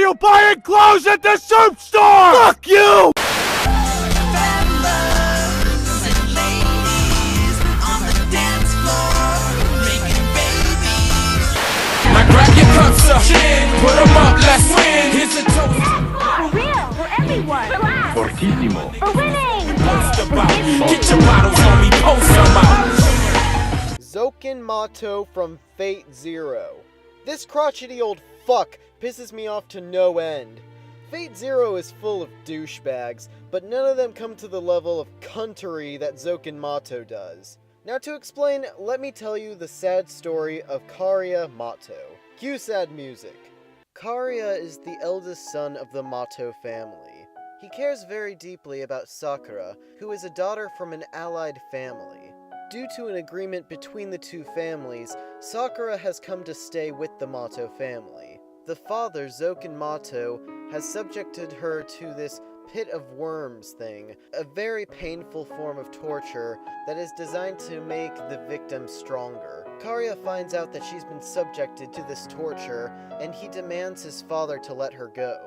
you buying clothes at the soup store? Fuck you! Put 'em up, let's win. Here's a toast. For real, for everyone. Relax. Fortissimo. For winning. Get your bottles on me, post them out. Zoken Mato from FateZero. This crotchety old fuck pisses me off to no end. FateZero is full of douchebags, but none of them come to the level of cuntery that Zoken Mato does. Now to explain, let me tell you the sad story of Karia Mato. Cue sad music. Karia is the eldest son of the Mato family. He cares very deeply about Sakura, who is a daughter from an allied family. Due to an agreement between the two families, Sakura has come to stay with the Mato family. The father, Zoken Mato, has subjected her to this pit of worms thing, a very painful form of torture that is designed to make the victim stronger. Karia finds out that she's been subjected to this torture, and he demands his father to let her go.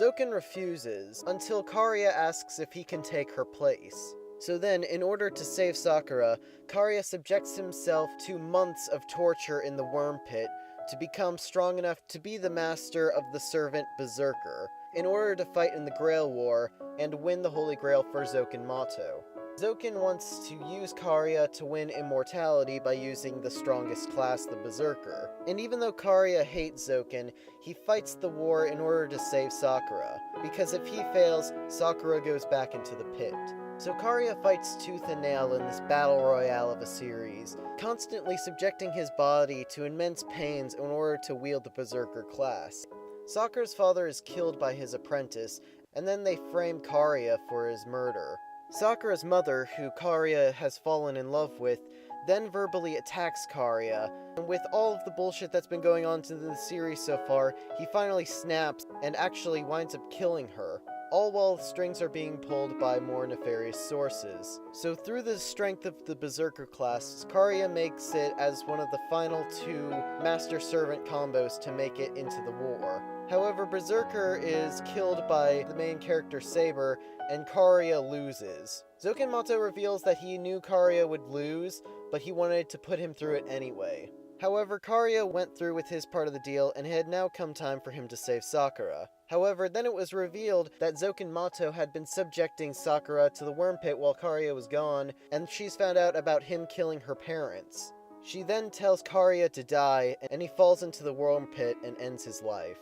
Zoken refuses, until Karia asks if he can take her place. So then, in order to save Sakura, Karia subjects himself to months of torture in the worm pit to become strong enough to be the master of the servant Berserker, in order to fight in the Grail War and win the Holy Grail for Zoken Mato. Zoken wants to use Karia to win immortality by using the strongest class, the Berserker. And even though Karia hates Zoken, he fights the war in order to save Sakura, because if he fails, Sakura goes back into the pit. So Karia fights tooth and nail in this battle royale of a series, constantly subjecting his body to immense pains in order to wield the Berserker class. Sakura's father is killed by his apprentice, and then they frame Karia for his murder. Sakura's mother, who Karia has fallen in love with, then verbally attacks Karia, and with all of the bullshit that's been going on in the series so far, he finally snaps and actually winds up killing her, all while the strings are being pulled by more nefarious sources. So through the strength of the Berserker class, Karia makes it as one of the final two master-servant combos to make it into the war. However, Berserker is killed by the main character Saber, and Karia loses. Zoken Mato reveals that he knew Karia would lose, but he wanted to put him through it anyway. However, Karia went through with his part of the deal, and it had now come time for him to save Sakura. However, then it was revealed that Zoken Mato had been subjecting Sakura to the worm pit while Karia was gone, and she's found out about him killing her parents. She then tells Karia to die, and he falls into the worm pit and ends his life.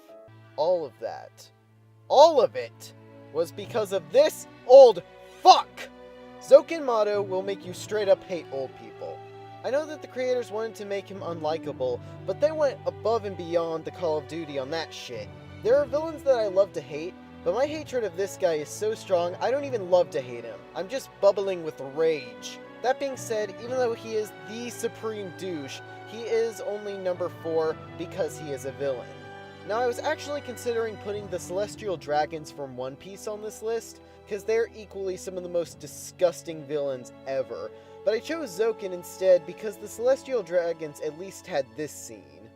All of that, all of it, was because of this old fuck! Zoken Mato will make you straight up hate old people. I know that the creators wanted to make him unlikable, but they went above and beyond the Call of Duty on that shit. There are villains that I love to hate, but my hatred of this guy is so strong I don't even love to hate him. I'm just bubbling with rage. That being said, even though he is the supreme douche, he is only number 4 because he is a villain. Now, I was actually considering putting the Celestial Dragons from One Piece on this list, because they're equally some of the most disgusting villains ever, but I chose Zoken instead because the Celestial Dragons at least had this scene.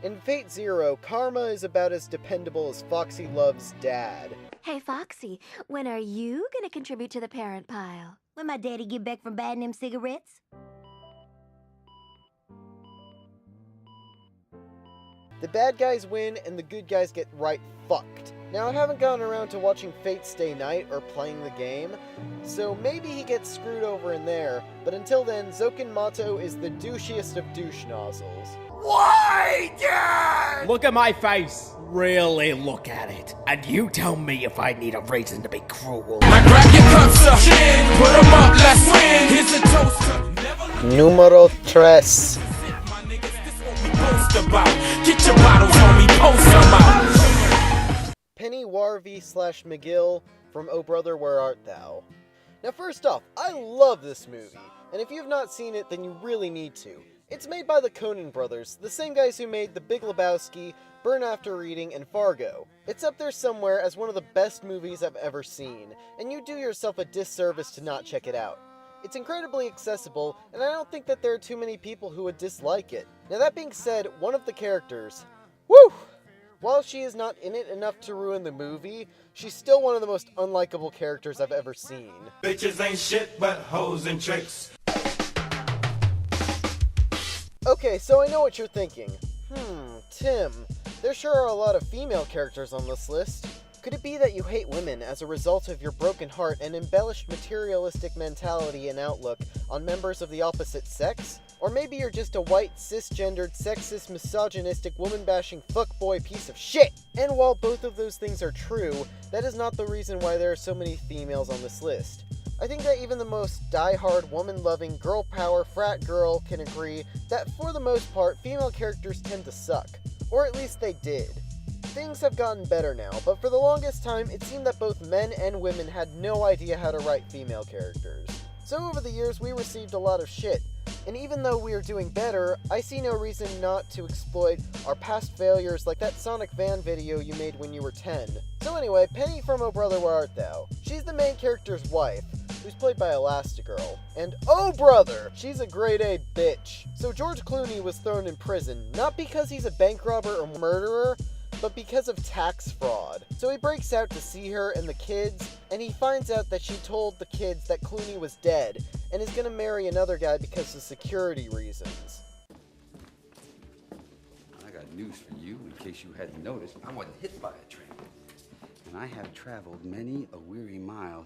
In FateZero, Karma is about as dependable as Foxy Love's dad. Hey, Foxy, when are you gonna contribute to the parent pile? When my daddy get back from buying them cigarettes? The bad guys win and the good guys get right fucked. Now, I haven't gotten around to watching Fate Stay Night or playing the game, so maybe he gets screwed over in there, but until then, Zoken Mato is the douchiest of douche nozzles. Why, Dad? Look at my face. Really look at it. And you tell me if I need a reason to be cruel. Now grab your cups up, put 'em up, let's win. Here's a toast. Numero 3. My niggas, this what we boast about. Get your bottles on me, post them out. Penny Warvey / McGill from Oh Brother, Where Art Thou? Now first off, I love this movie, and if you have not seen it, then you really need to. It's made by the Coen brothers, the same guys who made The Big Lebowski, Burn After Reading, and Fargo. It's up there somewhere as one of the best movies I've ever seen, and you do yourself a disservice to not check it out. It's incredibly accessible, and I don't think that there are too many people who would dislike it. Now that being said, one of the characters, whew! While she is not in it enough to ruin the movie, she's still one of the most unlikable characters I've ever seen. Bitches ain't shit but hoes and tricks. Okay, so I know what you're thinking. Tim, there sure are a lot of female characters on this list. Could it be that you hate women as a result of your broken heart and embellished materialistic mentality and outlook on members of the opposite sex? Or maybe you're just a white, cisgendered, sexist, misogynistic, woman-bashing fuckboy piece of shit! And while both of those things are true, that is not the reason why there are so many females on this list. I think that even the most die-hard, woman-loving, girl power frat girl can agree that for the most part, female characters tend to suck. Or at least they did. Things have gotten better now, but for the longest time, it seemed that both men and women had no idea how to write female characters. So over the years, we received a lot of shit. And even though we are doing better, I see no reason not to exploit our past failures like that Sonic Van video you made when you were 10. So anyway, Penny from Oh Brother Where Art Thou? She's the main character's wife, who's played by Elastigirl. And oh brother, she's a grade A bitch. So George Clooney was thrown in prison, not because he's a bank robber or murderer, but because of tax fraud. So he breaks out to see her and the kids, and he finds out that she told the kids that Clooney was dead, and is gonna marry another guy because of security reasons. I got news for you, in case you hadn't noticed. I wasn't hit by a train. And I have traveled many a weary mile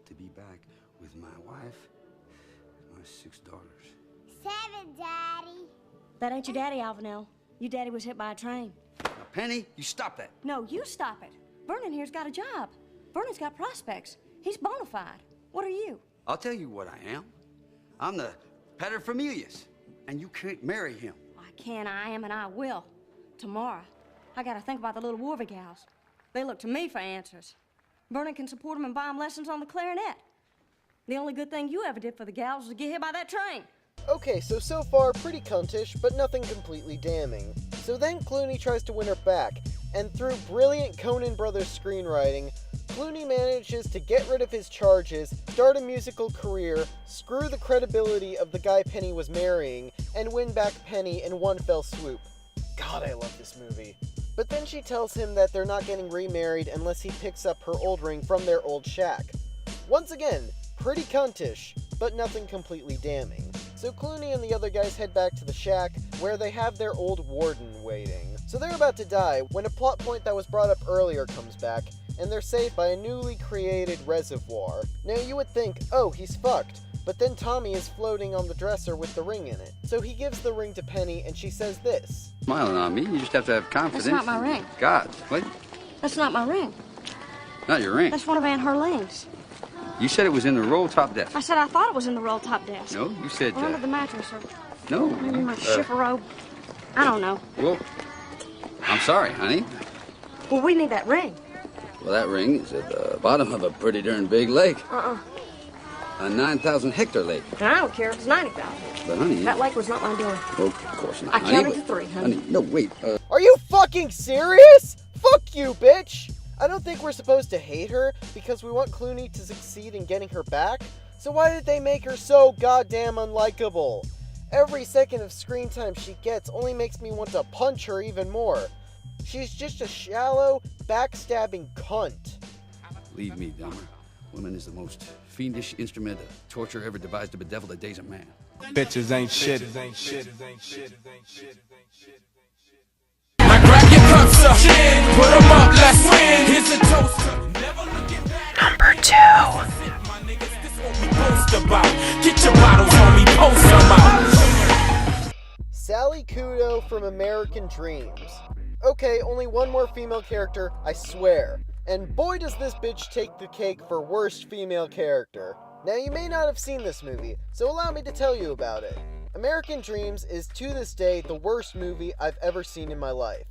to be back with my wife and my 6 daughters. 7, Daddy. That ain't your daddy, Alvinel. Your daddy was hit by a train. Now, Penny, you stop that. No, you stop it. Vernon here's got a job. Vernon's got prospects. He's bona fide. What are you? I'll tell you what I am. I'm the paterfamilias, and you can't marry him. I can, I am, and I will. Tomorrow. I gotta think about the little Warvey gals. They look to me for answers. Vernon can support them and buy them lessons on the clarinet. The only good thing you ever did for the gals was to get hit by that train. Okay, so far, pretty cuntish, but nothing completely damning. So then Clooney tries to win her back, and through brilliant Coen brothers screenwriting, Clooney manages to get rid of his charges, start a musical career, screw the credibility of the guy Penny was marrying, and win back Penny in one fell swoop. God, I love this movie. But then she tells him that they're not getting remarried unless he picks up her old ring from their old shack. Once again, pretty cuntish, but nothing completely damning. So Clooney and the other guys head back to the shack, where they have their old warden waiting. So they're about to die when a plot point that was brought up earlier comes back, and they're saved by a newly created reservoir. Now you would think, oh, he's fucked, but then Tommy is floating on the dresser with the ring in it. So he gives the ring to Penny, and she says this. Smiling on me, you just have to have confidence. That's not my ring. God, what? That's not my ring. Not your ring. That's one of Aunt Herlene's. You said it was in the roll top desk. I said I thought it was in the roll top desk. No, you said... Or under the mattress, or no. maybe my shipper robe. I don't know. Well, I'm sorry, honey. Well, we need that ring. Well, that ring is at the bottom of a pretty darn big lake. A 9,000 hectare lake. I don't care if it's 90,000. But honey... That lake was not my doing. Well, of course not, I honey. counted to 3, honey. No, wait. Are you fucking serious? Fuck you, bitch! I don't think we're supposed to hate her because we want Clooney to succeed in getting her back, so why did they make her so goddamn unlikable? Every second of screen time she gets only makes me want to punch her even more. She's just a shallow, backstabbing cunt. Leave me, Dahmer. Woman is the most fiendish instrument of torture ever devised to bedevil the days of man. Bitches ain't shit. Now grab your cups up, put 'em up, let's win. Here's a toast to never look it back. Number 2. My niggas, this what we boast about. Get your bottles on me, post them out. Sally Kudo from American Dreams. Okay, only one more female character, I swear. And boy does this bitch take the cake for worst female character. Now you may not have seen this movie, so allow me to tell you about it. American Dreams is to this day the worst movie I've ever seen in my life.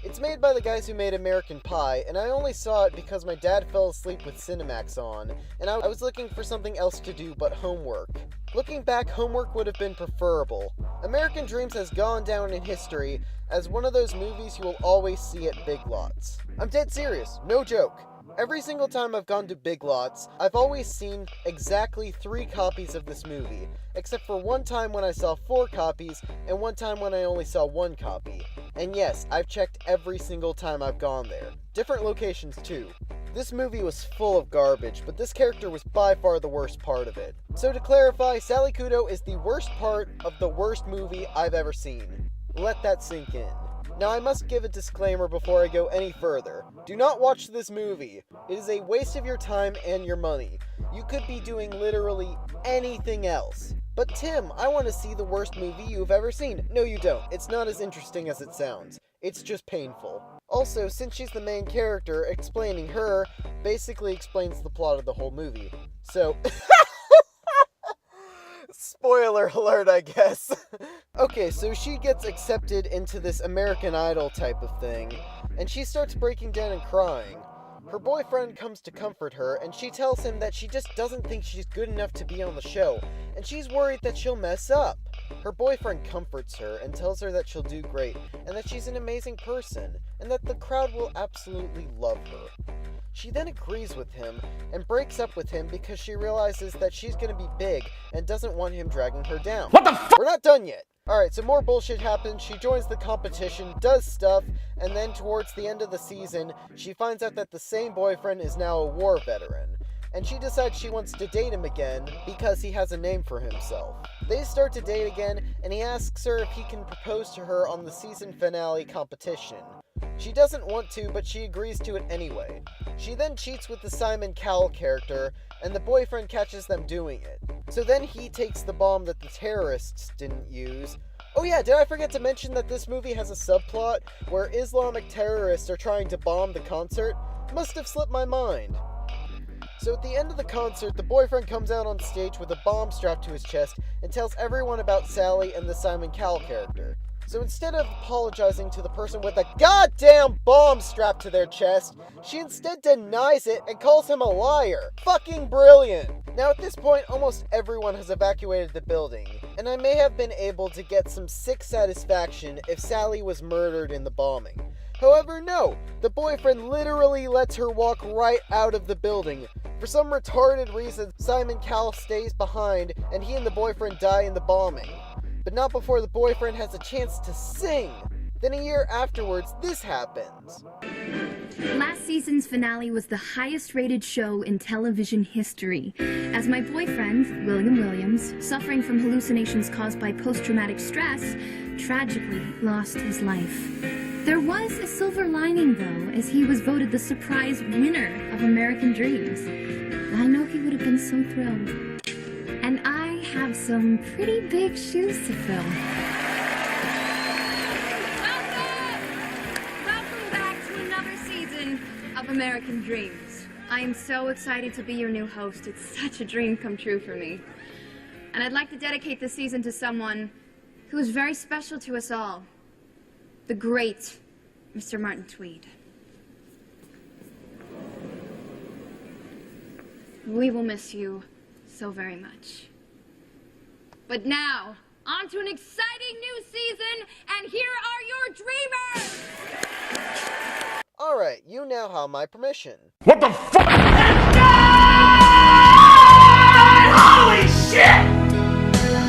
It's It's made by the guys who made American Pie, and I only saw it because my dad fell asleep with Cinemax on, and I was looking for something else to do but homework. Looking back, homework would have been preferable. American Dreams has gone down in history as one of those movies you will always see at Big Lots. I'm dead serious, no joke. Every single time I've gone to Big Lots, I've always seen exactly 3 copies of this movie, except for one time when I saw 4 copies, and one time when I only saw 1 copy. And yes, I've checked every single time I've gone there. Different locations too. This movie was full of garbage, but this character was by far the worst part of it. So to clarify, Sally Kudo is the worst part of the worst movie I've ever seen. Let that sink in. Now I must give a disclaimer before I go any further. Do not watch this movie. It is a waste of your time and your money. You could be doing literally anything else. But Tim, I want to see the worst movie you've ever seen. No, you don't. It's not as interesting as it sounds. It's just painful. Also, since she's the main character, explaining her basically explains the plot of the whole movie. So... Spoiler alert, I guess. Okay, so she gets accepted into this American Idol type of thing, and she starts breaking down and crying. Her boyfriend comes to comfort her, and she tells him that she just doesn't think she's good enough to be on the show, and she's worried that she'll mess up. Her boyfriend comforts her and tells her that she'll do great, and that she's an amazing person, and that the crowd will absolutely love her. She then agrees with him and breaks up with him because she realizes that she's gonna be big and doesn't want him dragging her down. What the f- We're not done yet. Alright, so more bullshit happens, she joins the competition, does stuff, and then towards the end of the season, she finds out that the same boyfriend is now a war veteran. And she decides she wants to date him again because he has a name for himself. They start to date again, and he asks her if he can propose to her on the season finale competition. She doesn't want to, but she agrees to it anyway. She then cheats with the Simon Cowell character, and the boyfriend catches them doing it. So then he takes the bomb that the terrorists didn't use. Oh yeah, did I forget to mention that this movie has a subplot where Islamic terrorists are trying to bomb the concert? Must have slipped my mind. So at the end of the concert, the boyfriend comes out on stage with a bomb strapped to his chest and tells everyone about Sally and the Simon Cowell character. So instead of apologizing to the person with a goddamn bomb strapped to their chest, she instead denies it and calls him a liar. Fucking brilliant! Now at this point, almost everyone has evacuated the building, and I may have been able to get some sick satisfaction if Sally was murdered in the bombing. However, no, the boyfriend literally lets her walk right out of the building. For some retarded reason, Simon Cowell stays behind, and he and the boyfriend die in the bombing. But not before the boyfriend has a chance to sing. Then a year afterwards, this happens. Last season's finale was the highest rated show in television history, as my boyfriend, William Williams, suffering from hallucinations caused by post-traumatic stress, tragically lost his life. There was a silver lining, though, as he was voted the surprise winner of American Dreams. I know he would have been so thrilled. And I have some pretty big shoes to fill. Welcome back to another season of American Dreams. I am so excited to be your new host. It's such a dream come true for me. And I'd like to dedicate this season to someone who is very special to us all. The great Mr. Martin Tweed. We will miss you so very much. But now, on to an exciting new season, and here are your dreamers! Alright, you now have my permission. What the fuck? Holy shit!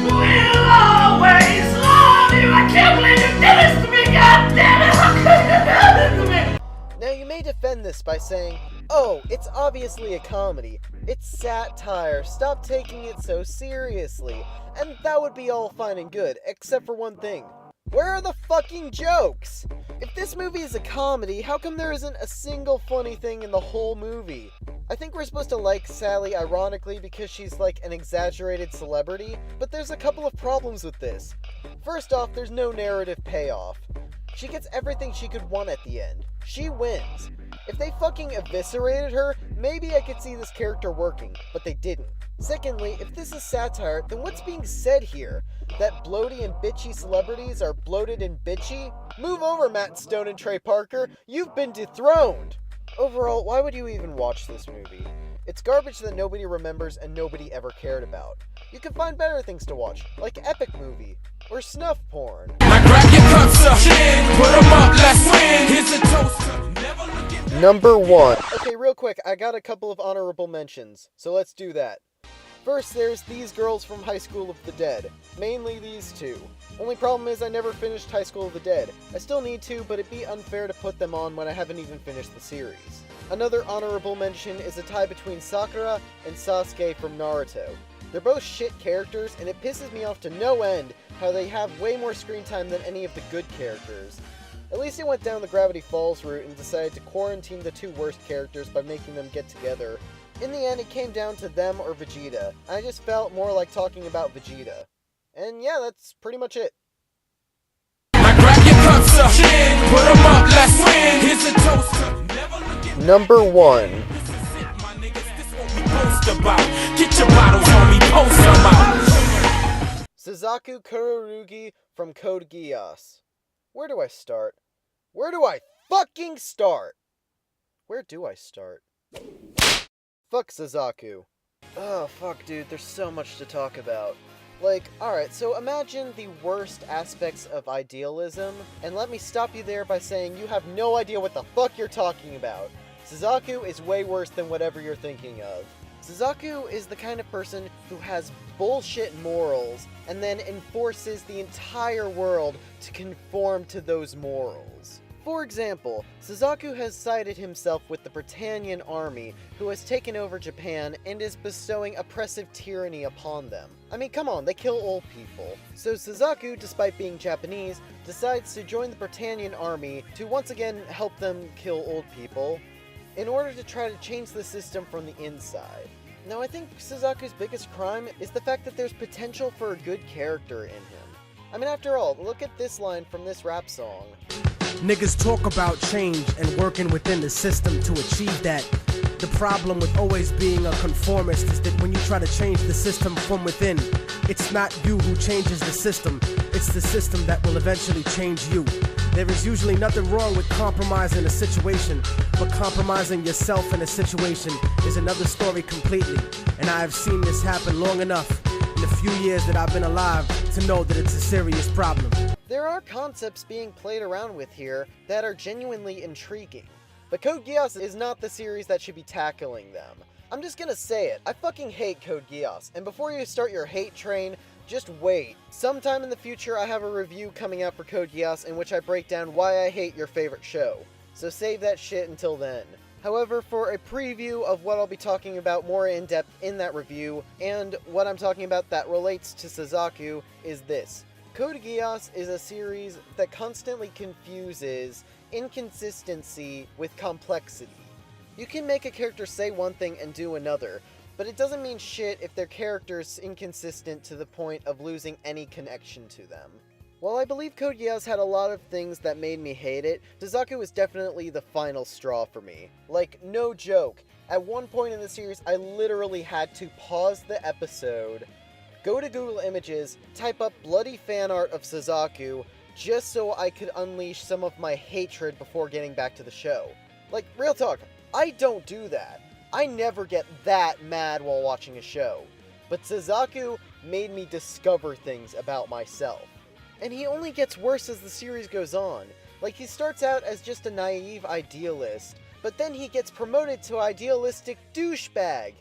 We'll always love you! I can't believe you did this to me! God damn it! How could you do this to me? Now you may defend this by saying, oh, it's obviously a comedy. It's satire. Stop taking it so seriously. And that would be all fine and good, except for one thing. Where are the fucking jokes? If this movie is a comedy, how come there isn't a single funny thing in the whole movie? I think we're supposed to like Sally ironically because she's like an exaggerated celebrity, but there's a couple of problems with this. First off, there's no narrative payoff. She gets everything she could want at the end. She wins. If they fucking eviscerated her, maybe I could see this character working, but they didn't. Secondly, if this is satire, then what's being said here? That bloaty and bitchy celebrities are bloated and bitchy? Move over, Matt Stone and Trey Parker. You've been dethroned! Overall, why would you even watch this movie? It's garbage that nobody remembers and nobody ever cared about. You can find better things to watch, like Epic Movie, or snuff porn. Now grab your cups up, put 'em up, let's win. Here's a toast. Never look at Number 1. Okay, real quick, I got a couple of honorable mentions, so let's do that. First, there's these girls from High School of the Dead. Mainly these two. Only problem is I never finished High School of the Dead. I still need to, but it'd be unfair to put them on when I haven't even finished the series. Another honorable mention is a tie between Sakura and Sasuke from Naruto. They're both shit characters, and it pisses me off to no end how they have way more screen time than any of the good characters. At least they went down the Gravity Falls route and decided to quarantine the two worst characters by making them get together. In the end, it came down to them or Vegeta. I just felt more like talking about Vegeta. And yeah, that's pretty much it. Now grab your cups up, put 'em up, let's win. Here's a toast. Never look at Number 1. This is it, my niggas. This what we boast about. Get your bottles on me, post 'em out. Suzaku Kururugi from Code Geass. Where do I start? Where do I fucking start? Where do I start? Fuck Suzaku. Oh, fuck, dude, there's so much to talk about. Like, alright, so imagine the worst aspects of idealism, and let me stop you there by saying you have no idea what the fuck you're talking about. Suzaku is way worse than whatever you're thinking of. Suzaku is the kind of person who has bullshit morals, and then enforces the entire world to conform to those morals. For example, Suzaku has sided himself with the Britannian army, who has taken over Japan and is bestowing oppressive tyranny upon them. I mean, come on, they kill old people. So Suzaku, despite being Japanese, decides to join the Britannian army to once again help them kill old people, in order to try to change the system from the inside. Now, I think Suzaku's biggest crime is the fact that there's potential for a good character in him. I mean, after all, look at this line from this rap song. Niggas talk about change and working within the system to achieve that. The problem with always being a conformist is that when you try to change the system from within, it's not you who changes the system, it's the system that will eventually change you. There is usually nothing wrong with compromising a situation, but compromising yourself in a situation is another story completely. And I have seen this happen long enough in the few years that I've been alive to know that it's a serious problem. There are concepts being played around with here that are genuinely intriguing, but Code Geass is not the series that should be tackling them. I'm just gonna say it, I fucking hate Code Geass, and before you start your hate train, just wait. Sometime in the future I have a review coming out for Code Geass in which I break down why I hate your favorite show, so save that shit until then. However, for a preview of what I'll be talking about more in depth in that review, and what I'm talking about that relates to Suzaku, is this. Code Geass is a series that constantly confuses inconsistency with complexity. You can make a character say one thing and do another, but it doesn't mean shit if their character's inconsistent to the point of losing any connection to them. While I believe Code Geass had a lot of things that made me hate it, Suzaku was definitely the final straw for me. Like, no joke, at one point in the series I literally had to pause the episode, go to Google Images, type up bloody fan art of Suzaku, just so I could unleash some of my hatred before getting back to the show. Like, real talk, I don't do that. I never get that mad while watching a show. But Suzaku made me discover things about myself. And he only gets worse as the series goes on. Like, he starts out as just a naive idealist, but then he gets promoted to idealistic douchebag.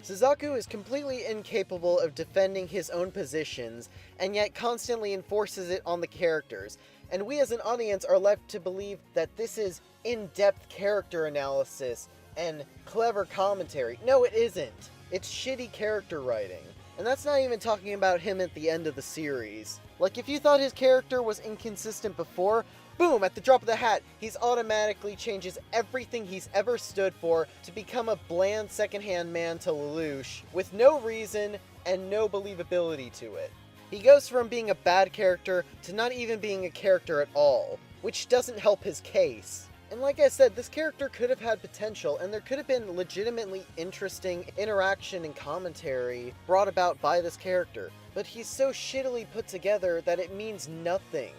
Suzaku is completely incapable of defending his own positions, and yet constantly enforces it on the characters, and we as an audience are left to believe that this is in-depth character analysis and clever commentary. No, it isn't. It's shitty character writing. And that's not even talking about him at the end of the series. Like, if you thought his character was inconsistent before, boom, at the drop of the hat, he's automatically changes everything he's ever stood for to become a bland secondhand man to Lelouch, with no reason and no believability to it. He goes from being a bad character to not even being a character at all. which doesn't help his case. And like I said, this character could have had potential, and there could have been legitimately interesting interaction and commentary brought about by this character, but he's so shittily put together that it means nothing.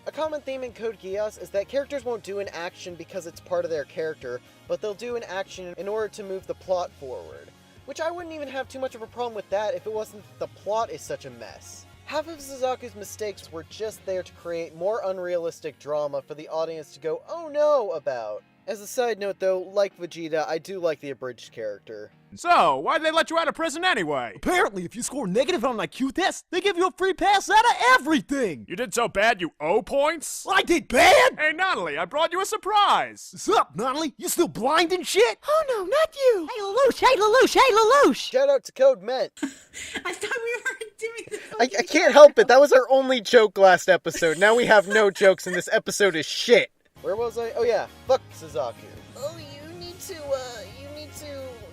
A common theme in Code Geass is that characters won't do an action because it's part of their character, but they'll do an action in order to move the plot forward. Which I wouldn't even have too much of a problem with that if it wasn't that the plot is such a mess. Half of Suzaku's mistakes were just there to create more unrealistic drama for the audience to go, oh no, about. As a side note though, like Vegeta, I do like the abridged character. So, why'd they let you out of prison anyway? Apparently, if you score negative on an IQ test, they give you a free pass out of everything! You did so bad you owe points? I did bad? Hey, Natalie, I brought you a surprise! What's up, Natalie? You still blind and shit? Oh no, not you! Hey, Lelouch! Hey, Lelouch! Hey, Lelouch! Shout out to Code Ment. I thought we were doing this. I can't help it, that was our only joke last episode. Now we have no jokes and this episode is shit. Where was I? Oh yeah, fuck Suzaku. Oh, you need to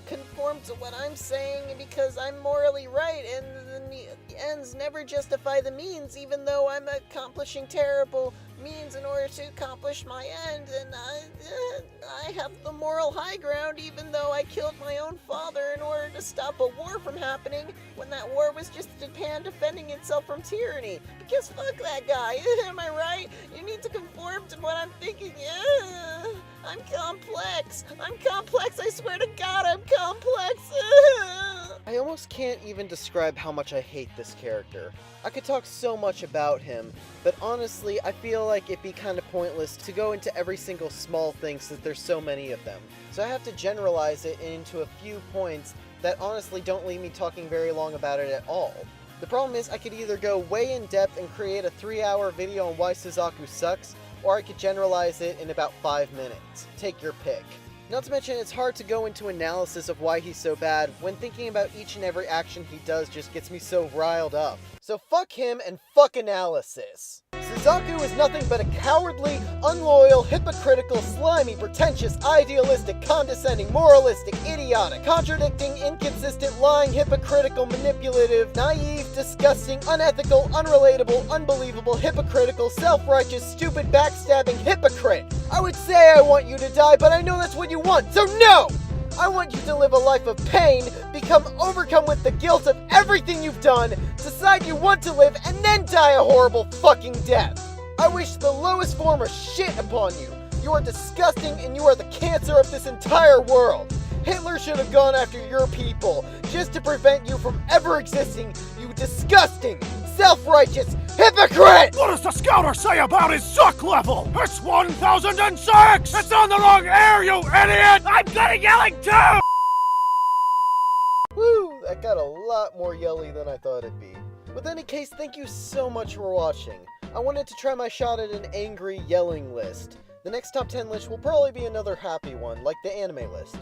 conform to what I'm saying because I'm morally right and the ends never justify the means, even though I'm accomplishing terrible means in order to accomplish my end, and I have the moral high ground even though I killed my own father in order to stop a war from happening when that war was just Japan defending itself from tyranny. Because fuck that guy, am I right? You need to conform to what I'm thinking. I'm complex, I swear to God I'm complex. I almost can't even describe how much I hate this character. I could talk so much about him, but honestly, I feel like it'd be kind of pointless to go into every single small thing since there's so many of them. So I have to generalize it into a few points that honestly don't leave me talking very long about it at all. The problem is I could either go way in depth and create a 3-hour video on why Suzaku sucks, or I could generalize it in about 5 minutes. Take your pick. Not to mention, it's hard to go into analysis of why he's so bad when thinking about each and every action he does just gets me so riled up. So fuck him and fuck analysis. Suzaku is nothing but a cowardly, unloyal, hypocritical, slimy, pretentious, idealistic, condescending, moralistic, idiotic, contradicting, inconsistent, lying, hypocritical, manipulative, naive, disgusting, unethical, unrelatable, unbelievable, hypocritical, self-righteous, stupid, backstabbing hypocrite. I would say I want you to die, but I know that's what you want, so no! I want you to live a life of pain, become overcome with the guilt of everything you've done, decide you want to live, and then die a horrible fucking death. I wish the lowest form of shit upon you. You are disgusting and you are the cancer of this entire world. Hitler should have gone after your people, just to prevent you from ever existing, you disgusting, self-righteous hypocrite! What does the scouter say about his suck level? It's 1006! It's on the wrong air, you idiot! I'm getting yelling too! Woo, that got a lot more yelly than I thought it'd be. With any case, thank you so much for watching. I wanted to try my shot at an angry yelling list. The next top 10 list will probably be another happy one, like the anime list.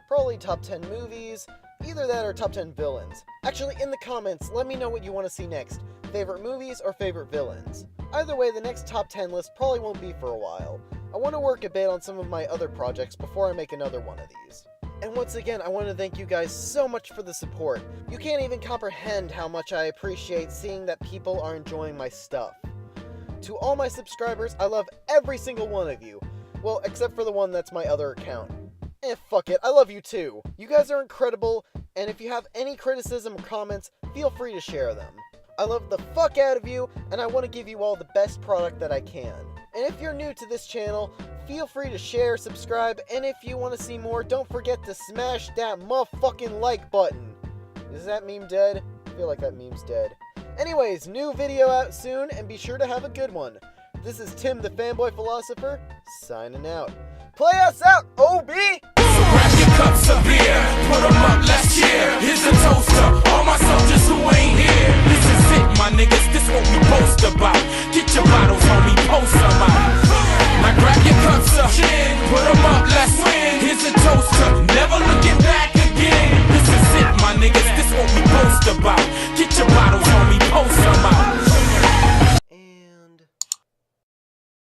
Probably top 10 movies, either that or top 10 villains. Actually, in the comments, let me know what you want to see next. Favorite movies or favorite villains. Either way, the next top 10 list probably won't be for a while. I want to work a bit on some of my other projects before I make another one of these. And once again, I want to thank you guys so much for the support. You can't even comprehend how much I appreciate seeing that people are enjoying my stuff. To all my subscribers, I love every single one of you. Well, except for the one that's my other account. Fuck it, I love you too. You guys are incredible, and if you have any criticism or comments, feel free to share them. I love the fuck out of you, and I want to give you all the best product that I can. And if you're new to this channel, feel free to share, subscribe, and if you want to see more, don't forget to smash that motherfucking like button. Is that meme dead? I feel like that meme's dead. Anyways, new video out soon, and be sure to have a good one. This is Tim the Fanboy Philosopher, signing out. Play us out! Over!